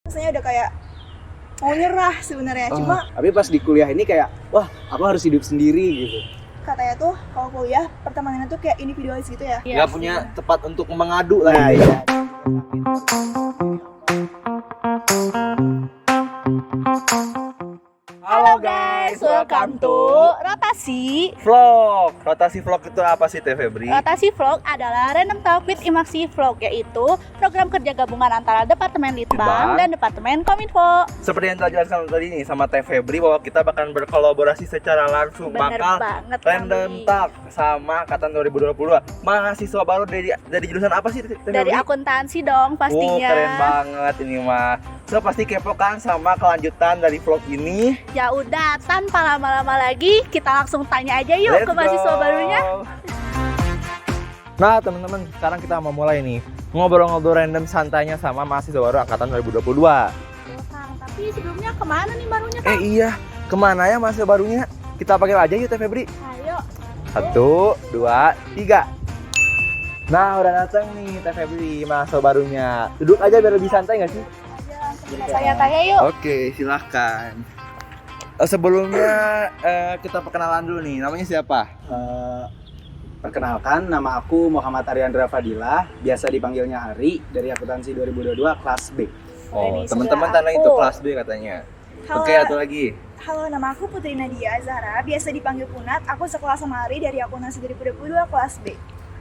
Rasanya udah kayak mau nyerah sebenarnya. Cuma tapi pas di kuliah ini kayak wah aku harus hidup sendiri gitu. katanya tuh kalau kuliah pertemanannya tuh kayak individualis gitu ya. Nggak punya tempat untuk mengadu lah. Nah, iya. Halo guys, welcome to Rotasi. Vlog. Rotasi vlog itu apa sih Teh Febri? Rotasi Vlog adalah random talk with Imaksi Vlog, yaitu program kerja gabungan antara Departemen Litbang Litbang dan Departemen Kominfo. Seperti yang telah jelaskan tadi nih sama Teh Febri bahwa kita bakal berkolaborasi secara langsung, Bener bakal banget, random Kami. talk sama angkatan 2022. Mahasiswa baru dari jurusan apa sih Teh Febri? Dari akuntansi dong pastinya. Keren banget ini mah. So pasti kepo kan sama kelanjutan dari vlog ini. Ya udah, tanpa lama-lama lagi kita langsung tanya aja yuk Let's ke mahasiswa go. barunya. Nah teman-teman, sekarang kita mau mulai nih ngobrol-ngobrol random santainya sama mahasiswa baru angkatan 2022. Tuh, Kang, tapi sebelumnya kemana nih barunya, Kang? Iya, kemana ya mahasiswa barunya? Kita panggil aja yuk Teh Febri. Ayo. 1, 2, 3. Nah udah datang nih Teh Febri, mahasiswa barunya. Duduk aja biar lebih santai nggak sih? Kita tanya-tanya yuk. Oke, silahkan. Sebelumnya kita perkenalan dulu nih, namanya siapa? Perkenalkan, nama aku Muhammad Ariandra Fadilah, biasa dipanggilnya Ari, dari akuntansi 2022 kelas B. Oh, Ini teman-teman sudah tanda aku. itu kelas B katanya. Halo, Oke, atau lagi? halo, nama aku Putri Nadia Zahra, biasa dipanggil Punat. Aku sekelas sama Ari dari akuntansi 2022 kelas B.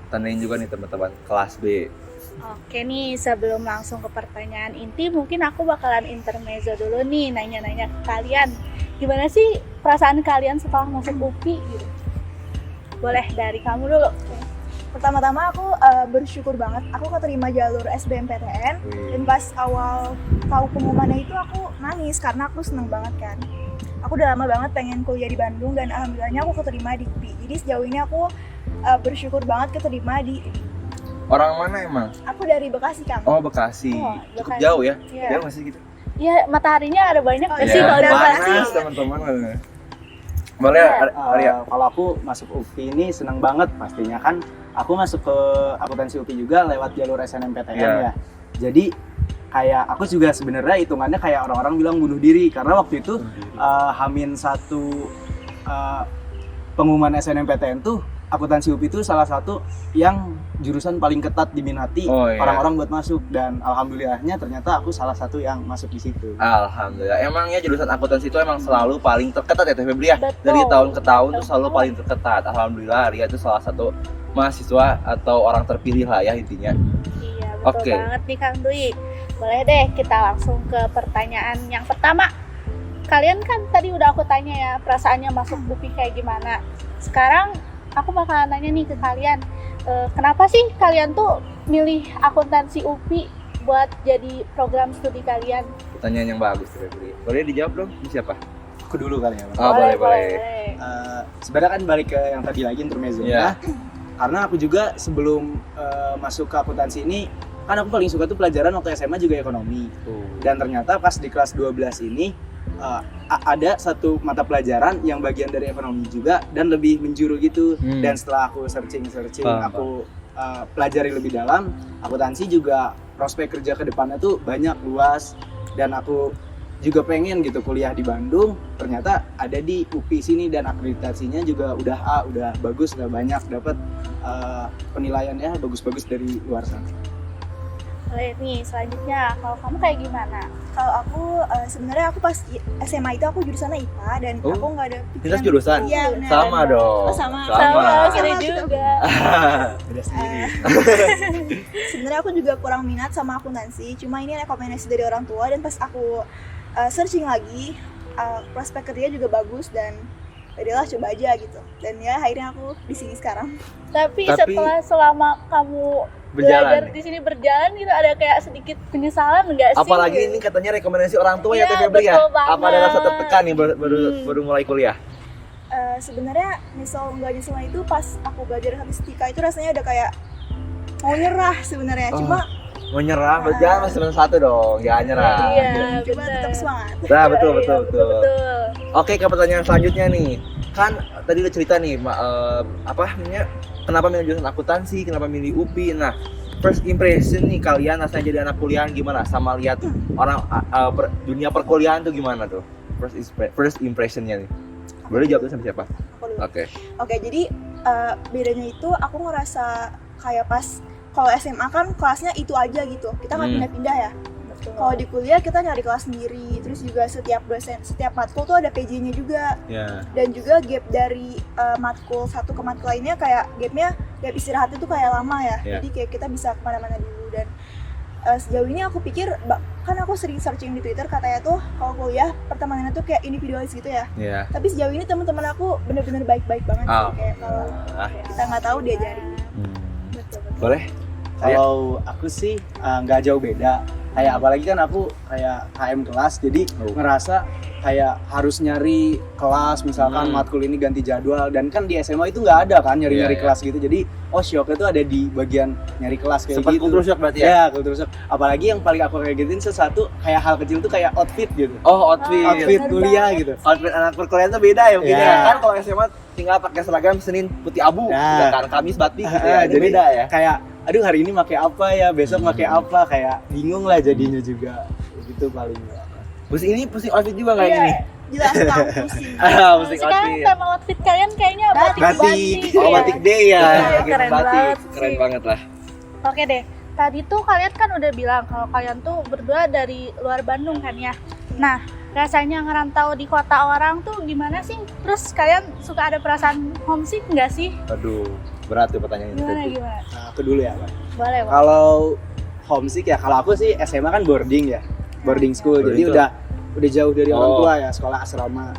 Tandain juga nih teman-teman, kelas B. Oke nih, sebelum langsung ke pertanyaan inti, mungkin aku bakalan intermezzo dulu nih, nanya-nanya ke kalian. Gimana sih perasaan kalian setelah masuk UPI gitu? Boleh dari kamu dulu. Pertama-tama aku bersyukur banget aku keterima jalur SBMPTN dan pas awal tahu pengumumannya itu aku nangis karena aku seneng banget kan. Aku udah lama banget pengen kuliah di Bandung dan alhamdulillahnya aku keterima di UPI. Jadi sejauh ini aku bersyukur banget keterima di UPI. Orang mana emang? Aku dari Bekasi, Kang. Oh, Bekasi. Oh, Cukup Bekasi. jauh ya? Iya. Jauh masih gitu. Ya, mataharinya ada banyak nggak Iya, sih kalau di Bekasi? panas teman-teman. Boleh Iya. Arya? Kalau aku masuk UPI ini seneng banget pastinya kan. Aku masuk ke akuntansi UPI juga lewat jalur SNMPTN Iya. ya. Jadi kayak aku juga sebenarnya hitungannya kayak orang-orang bilang bunuh diri karena waktu itu Hamin satu pengumuman SNMPTN tuh akuntansi UPI itu salah satu yang jurusan paling ketat diminati Oh, iya. orang-orang buat masuk dan alhamdulillahnya ternyata aku salah satu yang masuk di situ. Alhamdulillah. Emangnya jurusan akuntansi itu emang selalu paling terketat ya Teh Febri ya? Betul. Dari tahun ke tahun tuh selalu paling terketat. Alhamdulillah Arya itu salah satu mahasiswa atau orang terpilih lah ya intinya. Iya, betul Oke. banget nih Kang Dwi. Boleh deh kita langsung ke pertanyaan yang pertama. Kalian kan tadi udah aku tanya ya perasaannya masuk UPI kayak gimana. Sekarang aku bakalan nanya nih ke kalian. Kenapa sih kalian tuh milih akuntansi UPI buat jadi program studi kalian? Pertanyaan yang bagus Teh Febri. Boleh dijawab dong? Ini siapa? Aku dulu kali ya. Bang. Oh, boleh. Sebenarnya kan balik ke yang tadi lagi intermezzo Iya. karena aku juga sebelum masuk ke akuntansi ini kan aku paling suka tuh pelajaran waktu SMA juga ekonomi dan ternyata pas di kelas 12 ini ada satu mata pelajaran yang bagian dari ekonomi juga dan lebih menjuru gitu dan setelah aku searching Paham, aku pelajari lebih dalam akuntansi juga prospek kerja ke depannya tuh banyak luas dan aku juga pengen gitu kuliah di Bandung ternyata ada di UPI sini dan akreditasinya juga udah A udah bagus udah banyak dapat penilaiannya bagus-bagus dari luar sana. Boleh nih, selanjutnya kalau kamu kayak gimana? Kalau aku sebenarnya aku pas SMA itu aku jurusannya IPA dan Oh, aku nggak ada Lintas jurusan? Iya, benar. Sama dong. Oh, sama. Sama, Sama juga. Beda sendiri. Sebenarnya aku juga kurang minat sama akuntansi, cuma ini rekomendasi dari orang tua dan pas aku searching lagi prospek kerja juga bagus dan udahlah coba aja gitu. Dan ya akhirnya aku di sini sekarang. Tapi Tapi- setelah selama kamu belajar di sini berjalan gitu ada kayak sedikit penyesalan enggak sih? Apalagi ini katanya rekomendasi orang tua ya Iya, Teh Febri ya? betul banget. Apa ada rasa tertekan nih baru mulai kuliah? Sebenarnya nyesel nggak nyesel itu pas aku belajar statistika itu rasanya udah kayak mau nyerah sebenarnya. Oh. Cuma Mau nyerah, berjalan masih semester 1 dong, jangan nyerah. Iya, coba benar. tetap semangat. Nah, betul. Betul. Oke, ke pertanyaan selanjutnya nih. Kan tadi udah cerita nih, apa namanya? Kenapa milih jurusan akuntansi, kenapa milih UPI. Nah, first impression nih kalian rasanya jadi anak kuliahan gimana? Sama lihat orang dunia perkuliahan tuh gimana tuh? First impressionnya nih. Boleh jawabnya sama siapa? Aku dulu. Oke. Jadi bedanya itu aku ngerasa kayak pas kalau SMA kan kelasnya itu aja gitu, kita nggak pindah-pindah ya. Kalau di kuliah kita nyari kelas sendiri, terus juga setiap dosen, setiap matkul tuh ada PJ-nya juga. Ya. Dan juga gap dari matkul satu ke matkul lainnya kayak gap istirahat itu kayak lama ya. Yeah. Jadi kayak kita bisa kemana-mana dulu. Dan sejauh ini aku pikir, kan aku sering searching di Twitter katanya tuh kalau kuliah pertemanannya tuh kayak individualis gitu ya. Iya. Tapi sejauh ini teman-teman aku bener-bener baik-baik banget sih. Kayak kalau kita nggak tahu diajarin. Betul. Boleh? Kalau aku sih nggak jauh beda. Kayak apalagi kan aku kayak HM kelas, jadi ngerasa kayak harus nyari kelas, misalkan matkul ini ganti jadwal, dan kan di SMA itu nggak ada kan nyari kelas gitu. Jadi shocknya tuh ada di bagian nyari kelas kayak Seperti gitu. kultur shock berarti ya? Ya, kultur shock. Apalagi yang paling aku kayak gituin sesuatu kayak hal kecil tuh kayak outfit gitu. Oh, outfit Bener kuliah banget. gitu. Outfit anak perkuliahan tuh beda ya mungkin Ya. ya. Kan kalau SMA tinggal pakai seragam Senin putih abu, Nah. sedangkan Kamis batik gitu ya. Ini Jadi beda ya. kayak aduh hari ini pakai apa ya, besok pakai apa, kayak bingung lah jadinya juga. Gitu paling. Pusing outfit juga nggak ini? Jelas Kang, pusing. Pusing Sekarang outfit. tema outfit kalian kayaknya Batik. batik. Oh, batik day ya. Iya, Bikin keren batik. banget Keren sih. banget lah. Oke deh, tadi tuh kalian kan udah bilang kalau kalian tuh berdua dari luar Bandung kan ya. Nah, rasanya ngerantau di kota orang tuh gimana sih? Terus kalian suka ada perasaan homesick nggak sih? Aduh, berat tuh pertanyaan itu. Gimana? Nah, aku dulu ya, Pak. Boleh, Bang. Kalau homesick ya, kalau aku sih SMA kan boarding ya, boarding school, Boarding jadi tuh? udah jauh dari orang Oh. tua ya, sekolah asrama.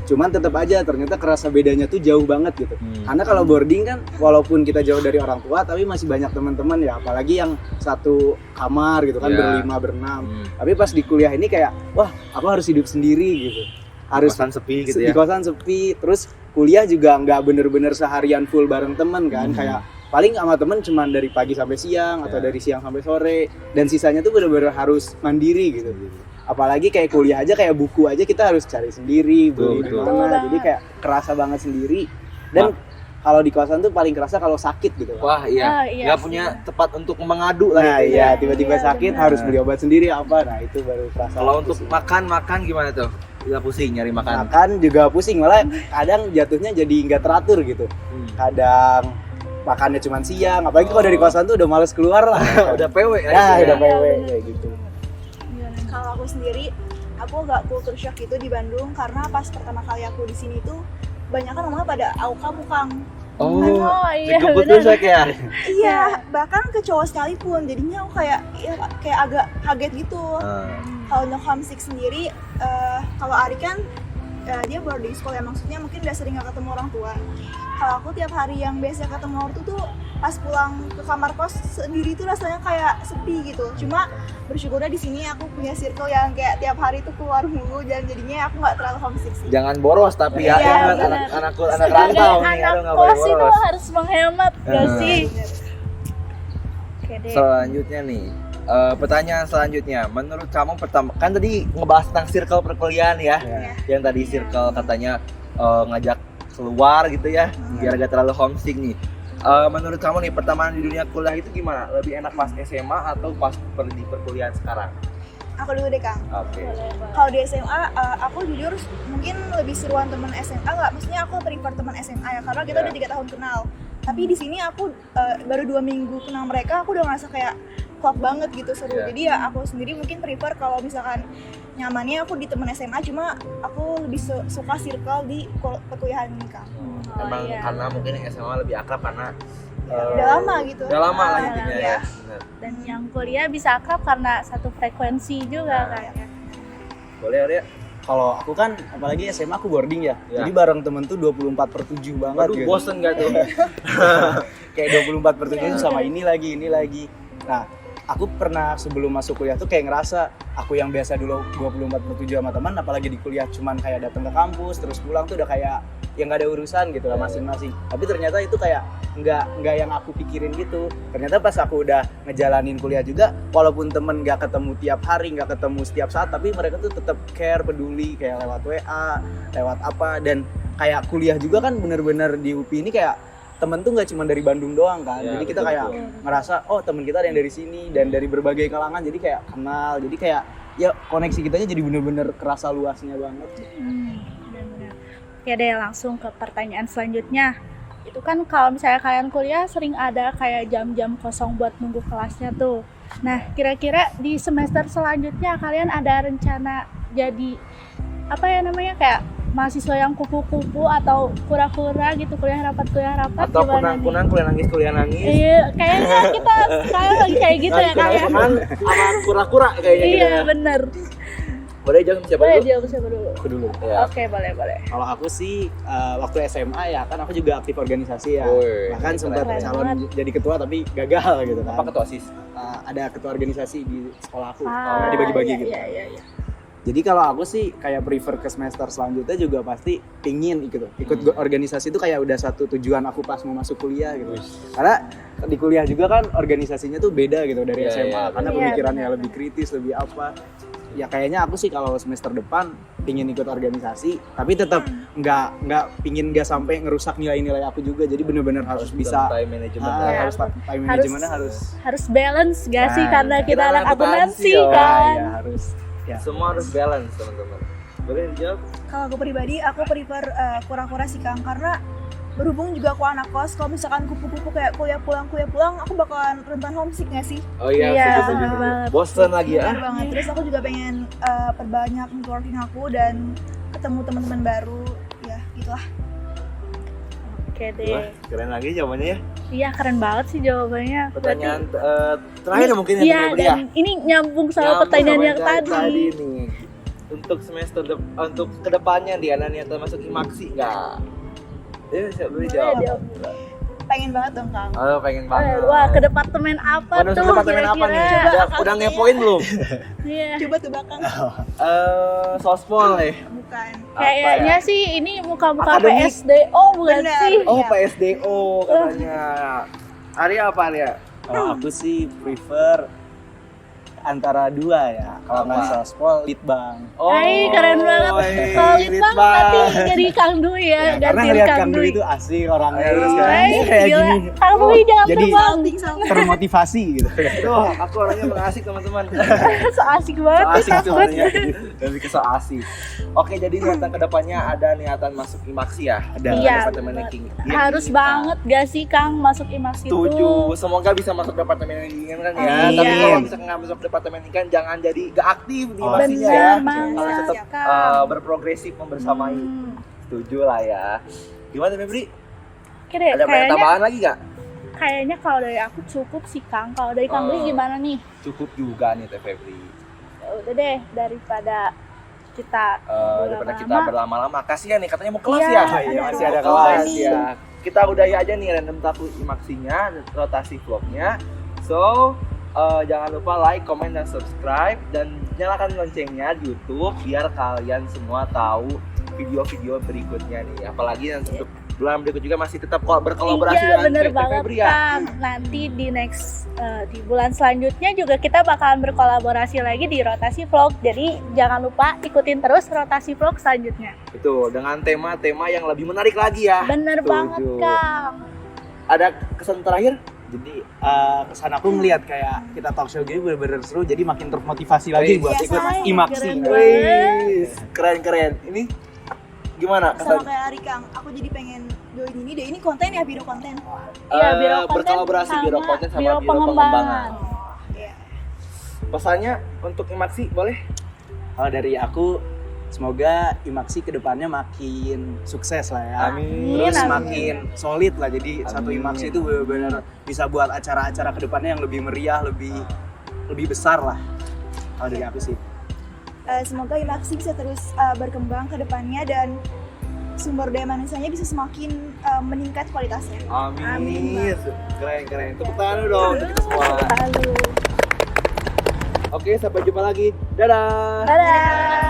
Cuman tetap aja ternyata kerasa bedanya tuh jauh banget gitu. Karena kalau boarding kan walaupun kita jauh dari orang tua tapi masih banyak teman-teman ya, apalagi yang satu kamar gitu kan, Iya. berlima berenam. Tapi pas di kuliah ini kayak wah, aku harus hidup sendiri gitu. Harus Kosan sepi gitu di ya. kosan sepi, terus kuliah juga nggak bener-bener seharian full bareng temen kan, kayak paling sama temen cuman dari pagi sampai siang atau dari siang sampai sore, dan sisanya tuh bener-bener harus mandiri gitu. Apalagi kayak kuliah aja, kayak buku aja kita harus cari sendiri, beli di Betul. mana, jadi kayak kerasa banget sendiri. Dan kalau di kosan tuh paling kerasa kalau sakit gitu. Wah iya, Ah, iya nggak sih. punya tempat untuk mengadu lah. Nah gitu iya, ya. tiba-tiba Iya, sakit bener. harus beli obat sendiri apa, nah itu baru kerasa. Kalau untuk pusing. makan gimana tuh? Udah pusing nyari makan. Makan juga pusing, malah kadang jatuhnya jadi nggak teratur gitu. Kadang makannya cuma siang, apalagi kalau dari kosan tuh udah males keluar lah. Udah PW ya. Ya, gitu udah ya. PW kayak gitu. Kalau aku sendiri, aku nggak culture shock gitu di Bandung karena pas pertama kali aku di sini tuh banyak kan ngomongnya pada kamu Kang. Oh, iya, cukup bener. betul ya. Iya, bahkan ke cowok sekalipun. Jadinya aku kayak agak kaget gitu. Kalau untuk homesick sendiri, kalau Ari kan dia boarding school ya, maksudnya mungkin udah sering gak ketemu orang tua. Kalau aku tiap hari yang biasa ketemu orang tua tuh pas pulang ke kamar kos sendiri tuh rasanya kayak sepi gitu. Cuma bersyukurnya di sini aku punya circle yang kayak tiap hari tuh keluar mulu, dan jadinya aku nggak terlalu homesick sih. Jangan boros tapi ya, Iya, ingat bener. anak Sebagai rantau nih, anak aduh nggak boleh kos itu boros. harus menghemat gak sih? Bener. Oke deh. Selanjutnya nih, pertanyaan selanjutnya, menurut kamu pertama kan tadi ngebahas tentang circle perkuliahan ya, yang tadi circle katanya ngajak keluar gitu ya, biar gak terlalu homesick nih. Menurut kamu nih pertemanan di dunia kuliah itu gimana? Lebih enak pas SMA atau pas di perkuliahan sekarang? Aku dulu deh Kang. Oke. Kalau di SMA, aku jujur mungkin lebih seruan teman SMA nggak. Maksudnya aku prefer teman SMA ya, karena kita udah 3 tahun kenal. Tapi di sini aku baru 2 minggu kenal mereka, aku udah ngerasa kayak klop banget gitu, seru. Iya. Jadi ya aku sendiri mungkin prefer kalau misalkan nyamannya aku di teman SMA, cuma aku lebih suka circle di perkuliahan ini Kang. Emang iya. karena mungkin yang SMA lebih akrab karena Udah lama gitu. udah lama lah Ah, intinya iya. ya. Bener. Dan yang kuliah bisa akrab karena satu frekuensi juga kan ya. Boleh Arya? Kalau aku kan apalagi SMA aku boarding ya. Ya. Jadi bareng temen tuh 24/7 banget Aduh, gitu. bosen gak tuh? Kayak 24/7 sama ini lagi. Nah, aku pernah sebelum masuk kuliah tuh kayak ngerasa aku yang biasa dulu 24/7 sama teman, apalagi di kuliah cuman kayak datang ke kampus terus pulang tuh udah kayak yang nggak ada urusan gitu lah masing-masing. Tapi ternyata itu kayak nggak yang aku pikirin gitu. Ternyata pas aku udah ngejalanin kuliah juga, walaupun temen nggak ketemu tiap hari, nggak ketemu setiap saat, tapi mereka tuh tetap care, peduli, kayak lewat WA, lewat apa. Dan kayak kuliah juga kan bener-bener di UPI ini kayak temen tuh nggak cuma dari Bandung doang kan. Ya, Jadi kita betul, kayak ngerasa oh temen kita ada yang dari sini dan dari berbagai kalangan. Jadi kayak kenal. Jadi kayak ya koneksi kitanya jadi bener-bener kerasa luasnya banget. Benar-benar. Oke deh, langsung ke pertanyaan selanjutnya. Itu kan kalau misalnya kalian kuliah sering ada kayak jam-jam kosong buat nunggu kelasnya tuh. Nah, kira-kira di semester selanjutnya kalian ada rencana jadi apa ya namanya kayak mahasiswa yang kupu-kupu atau kura-kura gitu, kuliah rapat atau gimana nih? kunang-kunang kuliah nangis. Iya, kayaknya kita sekarang lagi kayak gitu ya kak ya. Kunang sama kura-kura kayaknya gitu Iya ya. bener. Boleh jawab siapa Boleh dulu? jawab siapa dulu? Aku dulu. Ya. Oke, boleh. Kalau aku sih waktu SMA ya kan aku juga aktif organisasi ya. Woi, Bahkan sempat keren calon banget. jadi ketua tapi gagal gitu kan. Apa ketua OSIS? Ada ketua organisasi di sekolah aku. Ah, Dibagi-bagi iya, gitu. Iya. Jadi kalau aku sih kayak prefer ke semester selanjutnya juga pasti pingin ikut organisasi itu kayak udah satu tujuan aku pas mau masuk kuliah gitu. Karena di kuliah juga kan organisasinya tuh beda gitu dari Iya, SMA iya, karena iya, pemikirannya benar. lebih kritis, lebih apa. Ya kayaknya aku sih kalau semester depan pingin ikut organisasi tapi tetap nggak sampai ngerusak nilai-nilai aku juga. Jadi bener-bener harus bisa time management. Iya, harus time manajemennya harus harus balance gak sih Nah, karena kita kita anak anak akuntansi akuntansi, kan. ya harus ya. Semua harus balance, teman-teman. Boleh dijawab? Kalau aku pribadi, aku prefer kura-kura sih Kang, karena berhubung juga aku anak kos, kalau misalkan kupu-kupu kayak kuliah pulang, aku bakalan rentan homesick nggak sih? Oh iya, Iya, setuju. bener banget. Bosan lagi ya? Benar banget. Terus aku juga pengen perbanyak networking aku dan ketemu teman-teman baru, ya gitulah. Oke Wah, deh. keren lagi jawabannya ya. Iya, keren banget sih jawabannya. Pertanyaan terakhir mungkin Iya, yang Febri ya. dan ini nyambung sama Nyambung pertanyaan sama yang tadi. nih. Untuk semester untuk kedepannya di niatan masuk IMAKSI nggak? Siapa boleh jawab? jawab. Pengen banget dong Kang. Oh, pengen banget. Wah, ke departemen apa Waduh, tuh? ke departemen apa nih? kira-kira? Udah ngepoin belum? Iya. Coba tebak Kang. Sospol nih. Bukan. Kayaknya sih ini muka-muka Akademik. PSDO bukan Bener. sih? Oh, Iya. PSDO katanya. Arya apa Arya? Kalau aku sih prefer antara dua ya. Kalau nggak Apa? sospol, litbang. Oh, Hai, keren banget. Kalau Litbang berarti jadi Kang Dwi ya, Karena gantiin ngeliat Kang Kang Dwi Dwi. itu asik orangnya Ayo, terus kan. Hai, Kayak gila. gini. Kang Dwi jangan jadi- terbang. Salting. Termotivasi gitu. Tuh, aku orangnya mengasih teman-teman. So asik banget. So asik takut. sebenarnya. Lebih ke so asik. Oke, jadi niatan kedepannya ada niatan masuk IMAKSI ya? Ada. Iya, Departemen bener. Ranking. Harus banget gak sih Kang masuk IMAKSI itu? Setuju. Semoga bisa masuk departemen yang diinginkan ya. Amin. Tapi kalau misalkan nggak masuk departemen ini kan jangan jadi gak aktif di Oh, IMAKSI-nya Bener ya. banget, Harus tetap Kang. berprogresif membersamai. Setuju lah ya. Gimana Febri? Oke deh, Ada banyak tambahan lagi gak? kayaknya kalau dari aku cukup sih Kang. Kalau dari Kang Dwi Oh. gimana nih? Cukup juga nih Teh Febri. Ya udah deh, daripada kita Daripada kita berlama-lama, kasihan nih katanya mau kelas Iya, ya. Iya, masih ada Oh, kelas. ya. Kita udahi aja nih random taku IMAKSI-nya, rotasi vlognya. So, jangan lupa like, comment, dan subscribe. Dan nyalakan loncengnya di YouTube biar kalian semua tahu video-video berikutnya nih. Apalagi yang untuk bulan berikut juga masih tetap berkolaborasi iya, dengan bener Teh banget Febri ya. Kang. Nanti di di bulan selanjutnya juga kita bakalan berkolaborasi lagi di Rotasi Vlog. Jadi jangan lupa ikutin terus Rotasi Vlog selanjutnya. Betul, dengan tema-tema yang lebih menarik lagi ya. Bener Setuju. banget Kang. Ada kesan terakhir? Jadi kesan aku ngeliat kayak kita talk show gini bener-bener seru, jadi makin termotivasi lagi Wih, buat iya, ikut sama. IMAKSI. Keren Wih. Wih, keren-keren. Ini gimana Sama kesan? kayak Ari Kang, aku jadi pengen join ini deh. Ini konten ya, biro konten. Iya, biro konten berkolaborasi sama biro konten sama biro biro pengembangan. Iya. Pesannya untuk IMAKSI boleh? Kalau dari aku, semoga IMAKSI kedepannya makin sukses lah ya. Amin. Terus Amin. makin solid lah. Jadi satu Amin. IMAKSI itu benar-benar bisa buat acara-acara kedepannya yang lebih meriah, lebih besar lah. Kalau dari aku sih. Semoga IMAKSI bisa terus berkembang ke depannya dan sumber daya manusianya bisa semakin meningkat kualitasnya. Amin. Amin. Keren. Tepuk tangan dulu dong untuk kita semua. Lalu, Oke, sampai jumpa lagi. Dadah. dadah.